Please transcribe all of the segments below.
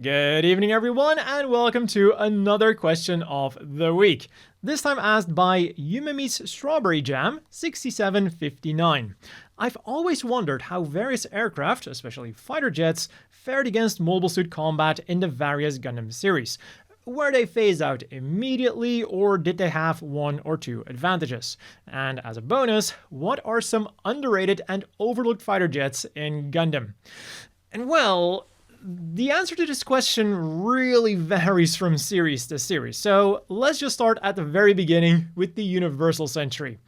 Good evening, everyone, and welcome to another question of the week. This time asked by Yumemi's Strawberry Jam 6759. I've always wondered how various aircraft, especially fighter jets, fared against mobile suit combat in the various Gundam series. Were they phased out immediately, or did they have one or two advantages? And as a bonus, what are some underrated and overlooked fighter jets in Gundam? And well, the answer to this question really varies from series to series, so let's just start at the very beginning with the Universal Century.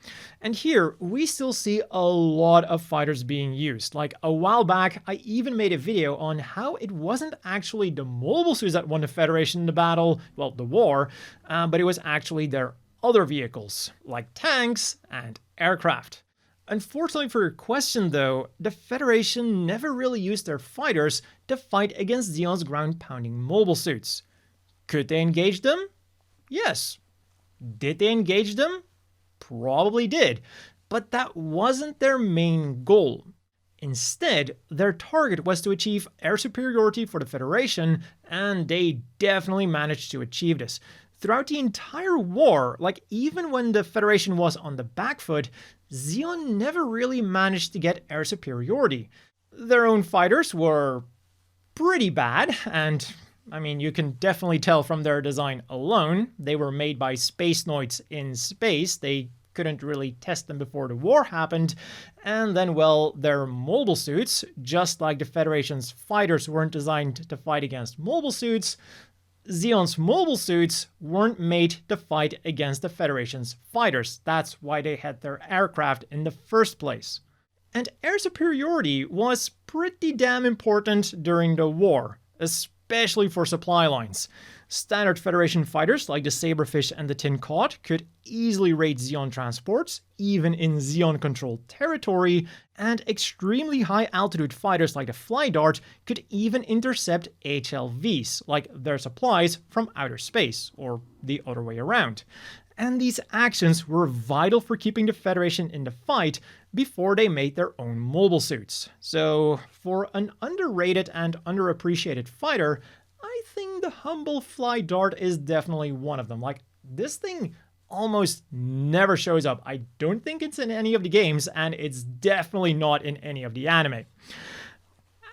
And here, we still see a lot of fighters being used. Like a while back, I even made a video on how it wasn't actually the mobile suits that won the Federation in the battle, well, the war, but it was actually their other vehicles, like tanks and aircraft. Unfortunately for your question though, the Federation never really used their fighters to fight against Zeon's ground-pounding mobile suits. Could they engage them? Yes. Did they engage them? Probably did, but that wasn't their main goal. Instead, their target was to achieve air superiority for the Federation, and they definitely managed to achieve this. Throughout the entire war, like even when the Federation was on the back foot, Zeon never really managed to get air superiority. Their own fighters were pretty bad, and I mean, you can definitely tell from their design alone. They were made by space noids in space. They couldn't really test them before the war happened. And then, well, their mobile suits, just like the Federation's fighters weren't designed to fight against mobile suits, Zeon's mobile suits weren't made to fight against the Federation's fighters. That's why they had their aircraft in the first place. And air superiority was pretty damn important during the war, especially for supply lines. Standard Federation fighters like the Saberfish and the Tin Cod could easily raid Zeon transports, even in Zeon-controlled territory, and extremely high-altitude fighters like the Fly Dart could even intercept HLVs, like their supplies from outer space, or the other way around. And these actions were vital for keeping the Federation in the fight before they made their own mobile suits. So, for an underrated and underappreciated fighter, I think the humble Fly Dart is definitely one of them. Like, this thing almost never shows up. I don't think it's in any of the games, and it's definitely not in any of the anime.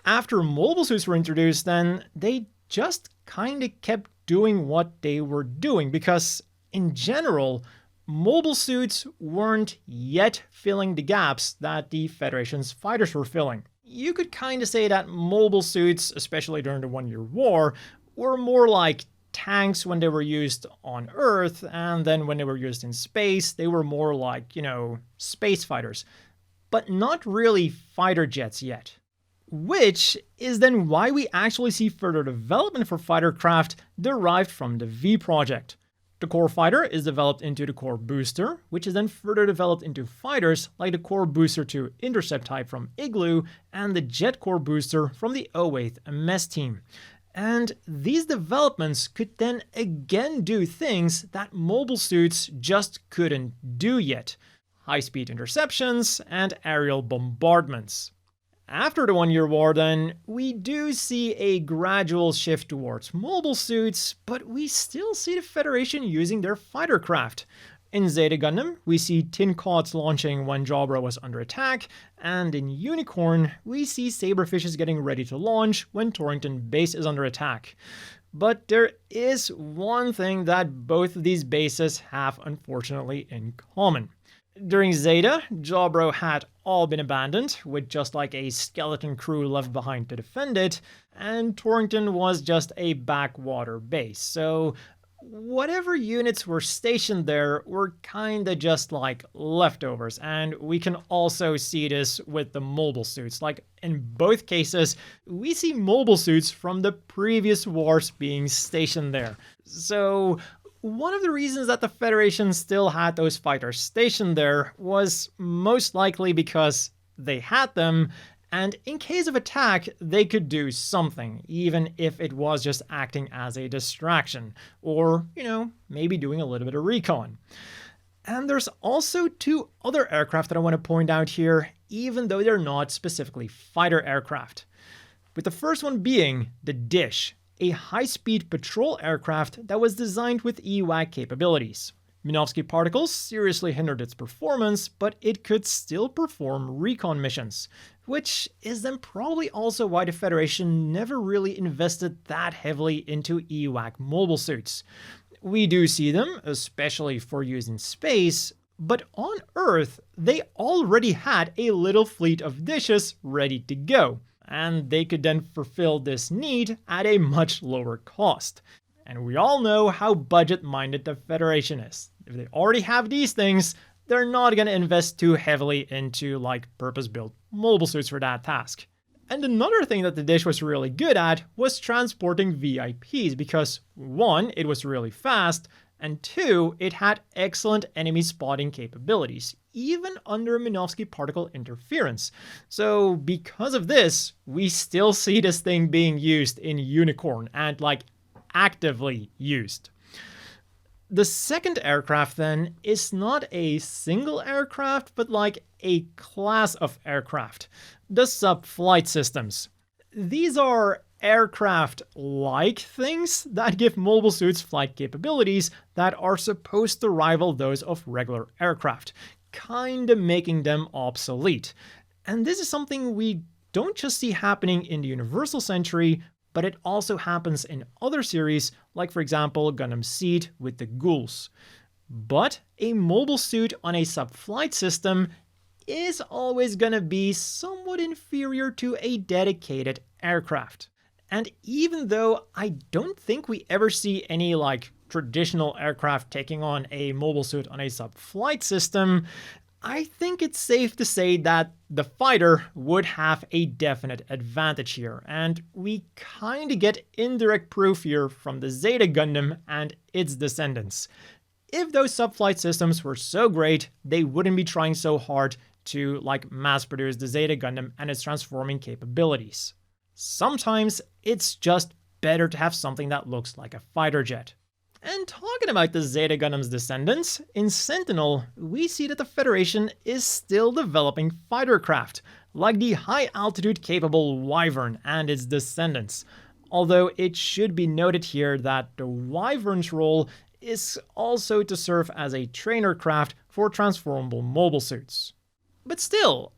After mobile suits were introduced, then they just kinda kept doing what they were doing, because in general, mobile suits weren't yet filling the gaps that the Federation's fighters were filling. You could kind of say that mobile suits, especially during the One-Year War, were more like tanks when they were used on Earth, and then when they were used in space, they were more like, space fighters. But not really fighter jets yet. Which is then why we actually see further development for fighter craft derived from the V project. The core fighter is developed into the core booster, which is then further developed into fighters like the core booster 2 intercept type from Igloo and the jet core booster from the 08th MS team. And these developments could then again do things that mobile suits just couldn't do yet. High-speed interceptions and aerial bombardments. After the One-Year War then, we do see a gradual shift towards mobile suits, but we still see the Federation using their fighter craft. In Zeta Gundam, we see Tin Cods launching when Jawbro was under attack, and in Unicorn, we see Saberfishes getting ready to launch when Torrington Base is under attack. But there is one thing that both of these bases have unfortunately in common. During Zeta, Jawbro had all been abandoned, with just like a skeleton crew left behind to defend it, and Torrington was just a backwater base, so whatever units were stationed there were kinda just like leftovers, and we can also see this with the mobile suits. Like, in both cases, we see mobile suits from the previous wars being stationed there. So one of the reasons that the Federation still had those fighters stationed there was most likely because they had them, and in case of attack, they could do something, even if it was just acting as a distraction, or, maybe doing a little bit of recon. And there's also two other aircraft that I want to point out here, even though they're not specifically fighter aircraft. With the first one being the Dish. a high-speed patrol aircraft that was designed with EWAC capabilities. Minovsky particles seriously hindered its performance, but it could still perform recon missions, which is then probably also why the Federation never really invested that heavily into EWAC mobile suits. We do see them, especially for use in space, but on Earth, they already had a little fleet of dishes ready to go, and they could then fulfill this need at a much lower cost. And we all know how budget-minded the Federation is. If they already have these things, they're not going to invest too heavily into like purpose-built mobile suits for that task. And another thing that the dish was really good at was transporting VIPs because 1, it was really fast, and 2, it had excellent enemy spotting capabilities, even under Minovsky particle interference. So because of this, we still see this thing being used in Unicorn and like actively used. The second aircraft then is not a single aircraft, but like a class of aircraft, the sub-flight systems. These are aircraft-like things that give mobile suits flight capabilities that are supposed to rival those of regular aircraft, kinda making them obsolete. And this is something we don't just see happening in the Universal Century, but it also happens in other series, like for example Gundam Seed with the Ghouls. But a mobile suit on a sub-flight system is always gonna be somewhat inferior to a dedicated aircraft. And even though I don't think we ever see any like traditional aircraft taking on a mobile suit on a sub-flight system, I think it's safe to say that the fighter would have a definite advantage here, and we kinda get indirect proof here from the Zeta Gundam and its descendants. If those sub-flight systems were so great, they wouldn't be trying so hard to like mass produce the Zeta Gundam and its transforming capabilities. Sometimes it's just better to have something that looks like a fighter jet. And talking about the Zeta Gundam's descendants, in Sentinel, we see that the Federation is still developing fighter craft, like the high-altitude capable Wyvern and its descendants. Although it should be noted here that the Wyvern's role is also to serve as a trainer craft for transformable mobile suits. But still,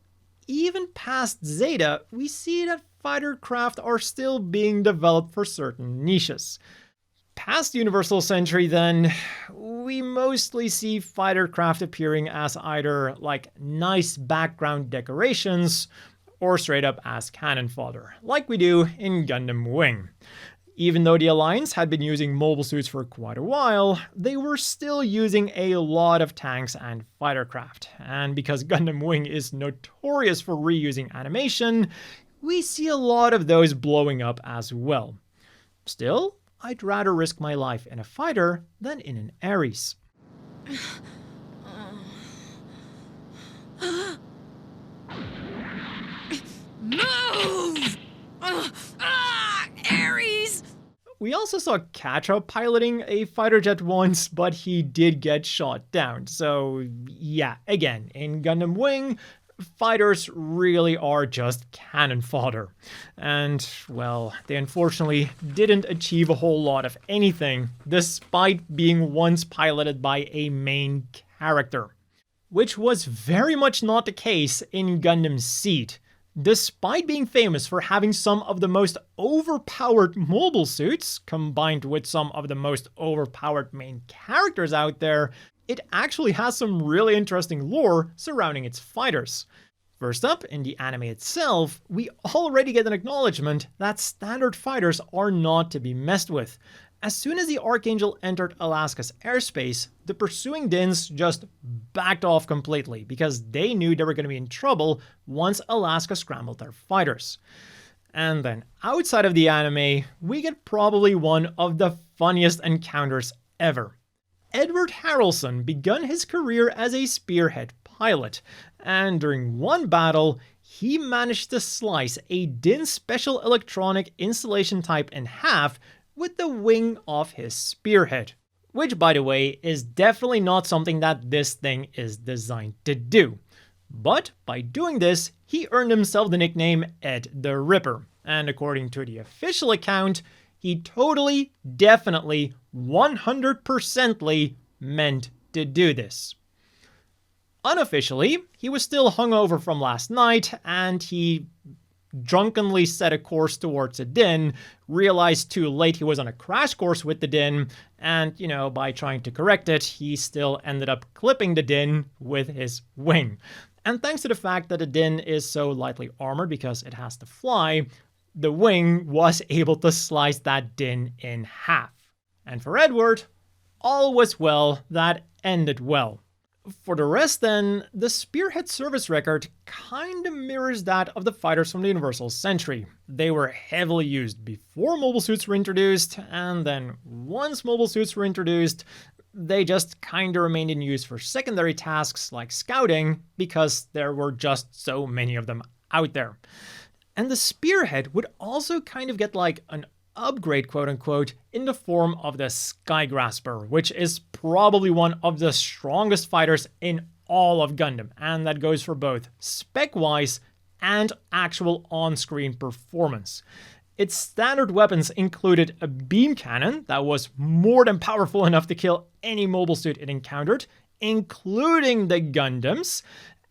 even past Zeta, we see that fighter craft are still being developed for certain niches. Past Universal Century then, we mostly see fighter craft appearing as either like nice background decorations or straight up as cannon fodder, like we do in Gundam Wing. Even though the Alliance had been using mobile suits for quite a while, they were still using a lot of tanks and fighter craft. And because Gundam Wing is notorious for reusing animation, we see a lot of those blowing up as well. Still, I'd rather risk my life in a fighter than in an Ares. Move! Ares! We also saw Katra piloting a fighter jet once, but he did get shot down. So yeah, again, in Gundam Wing, fighters really are just cannon fodder. And, well, they unfortunately didn't achieve a whole lot of anything, despite being once piloted by a main character. Which was very much not the case in Gundam Seed. Despite being famous for having some of the most overpowered mobile suits, combined with some of the most overpowered main characters out there, it actually has some really interesting lore surrounding its fighters. First up, in the anime itself, we already get an acknowledgement that standard fighters are not to be messed with. As soon as the Archangel entered Alaska's airspace, the pursuing Dins just backed off completely because they knew they were going to be in trouble once Alaska scrambled their fighters. And then outside of the anime, we get probably one of the funniest encounters ever. Edward Harrelson begun his career as a spearhead pilot, and during one battle, he managed to slice a Din special electronic installation type in half with the wing of his spearhead. Which, by the way, is definitely not something that this thing is designed to do. But by doing this, he earned himself the nickname Ed the Ripper, and according to the official account, He totally, definitely, 100%ly meant to do this. Unofficially, he was still hungover from last night, and he drunkenly set a course towards a din, realized too late he was on a crash course with the din, and, by trying to correct it, he still ended up clipping the din with his wing. And thanks to the fact that the din is so lightly armored because it has to fly, the wing was able to slice that din in half. And for Edward, all was well that ended well. For the rest then, the Spearhead service record kinda mirrors that of the fighters from the Universal Century. They were heavily used before mobile suits were introduced, and then once mobile suits were introduced, they just kinda remained in use for secondary tasks like scouting, because there were just so many of them out there. And the Spearhead would also kind of get like an upgrade, quote unquote, in the form of the Skygrasper, which is probably one of the strongest fighters in all of Gundam, and that goes for both spec-wise and actual on-screen performance. Its standard weapons included a beam cannon that was more than powerful enough to kill any mobile suit it encountered, including the Gundams,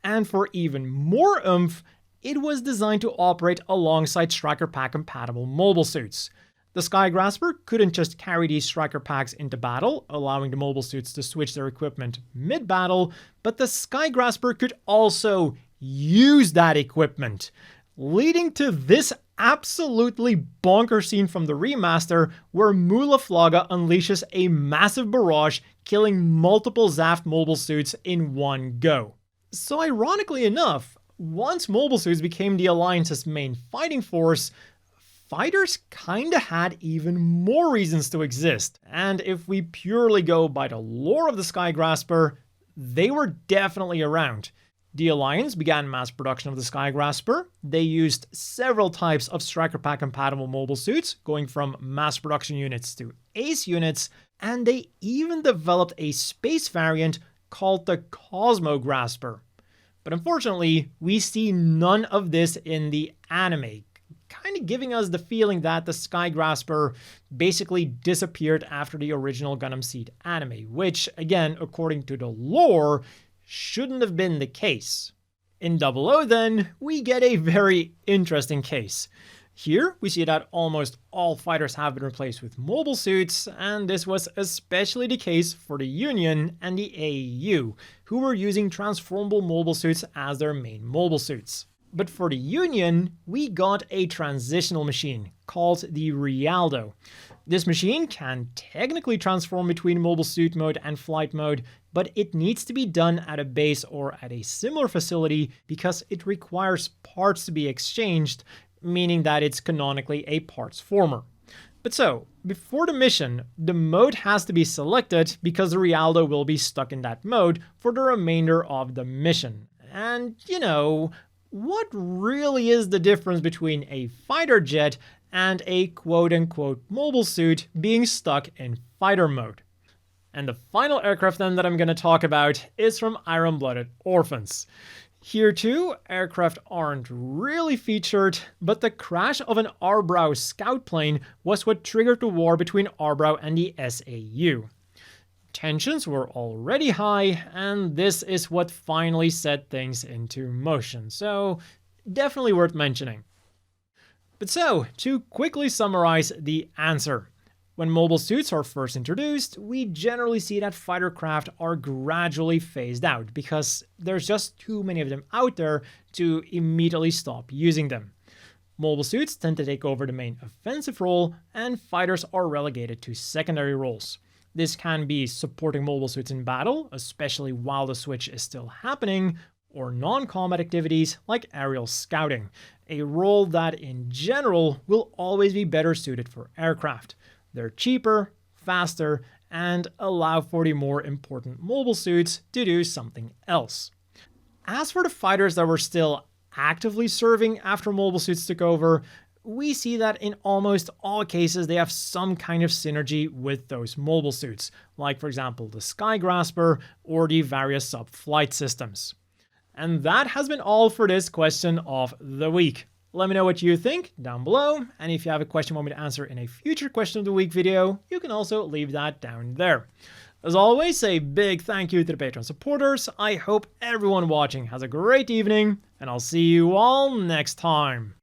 and for even more oomph, it was designed to operate alongside Striker Pack compatible mobile suits. The Skygrasper couldn't just carry these Striker Packs into battle, allowing the mobile suits to switch their equipment mid-battle, but the Skygrasper could also use that equipment, leading to this absolutely bonkers scene from the remaster where Mulaflaga unleashes a massive barrage, killing multiple Zaft mobile suits in one go. So ironically enough, once mobile suits became the Alliance's main fighting force, fighters kinda had even more reasons to exist. And if we purely go by the lore of the Skygrasper, they were definitely around. The Alliance began mass production of the Skygrasper. They used several types of Striker Pack compatible mobile suits, going from mass production units to ace units, and they even developed a space variant called the Cosmograsper. But unfortunately, we see none of this in the anime, kind of giving us the feeling that the Skygrasper basically disappeared after the original Gundam Seed anime, which, again, according to the lore, shouldn't have been the case. In 00 then, we get a very interesting case. Here, we see that almost all fighters have been replaced with mobile suits, and this was especially the case for the Union and the AEU, who were using transformable mobile suits as their main mobile suits. But for the Union, we got a transitional machine called the Rialdo. This machine can technically transform between mobile suit mode and flight mode, but it needs to be done at a base or at a similar facility because it requires parts to be exchanged, meaning that it's canonically a parts former. But so, before the mission, the mode has to be selected because the Rialdo will be stuck in that mode for the remainder of the mission. And, what really is the difference between a fighter jet and a quote-unquote mobile suit being stuck in fighter mode? And the final aircraft then that I'm going to talk about is from Iron-Blooded Orphans. Here too, aircraft aren't really featured, but the crash of an Arbrow scout plane was what triggered the war between Arbrow and the SAU. Tensions were already high, and this is what finally set things into motion, so definitely worth mentioning. But so, to quickly summarize the answer. When mobile suits are first introduced, we generally see that fighter craft are gradually phased out because there's just too many of them out there to immediately stop using them. Mobile suits tend to take over the main offensive role, and fighters are relegated to secondary roles. This can be supporting mobile suits in battle, especially while the switch is still happening, or non-combat activities like aerial scouting, a role that in general will always be better suited for aircraft. They're cheaper, faster, and allow for the more important mobile suits to do something else. As for the fighters that were still actively serving after mobile suits took over, we see that in almost all cases they have some kind of synergy with those mobile suits, like for example the Skygrasper or the various sub-flight systems. And that has been all for this question of the week. Let me know what you think down below, and if you have a question you want me to answer in a future question of the week video, you can also leave that down there. As always, a big thank you to the Patreon supporters. I hope everyone watching has a great evening, and I'll see you all next time.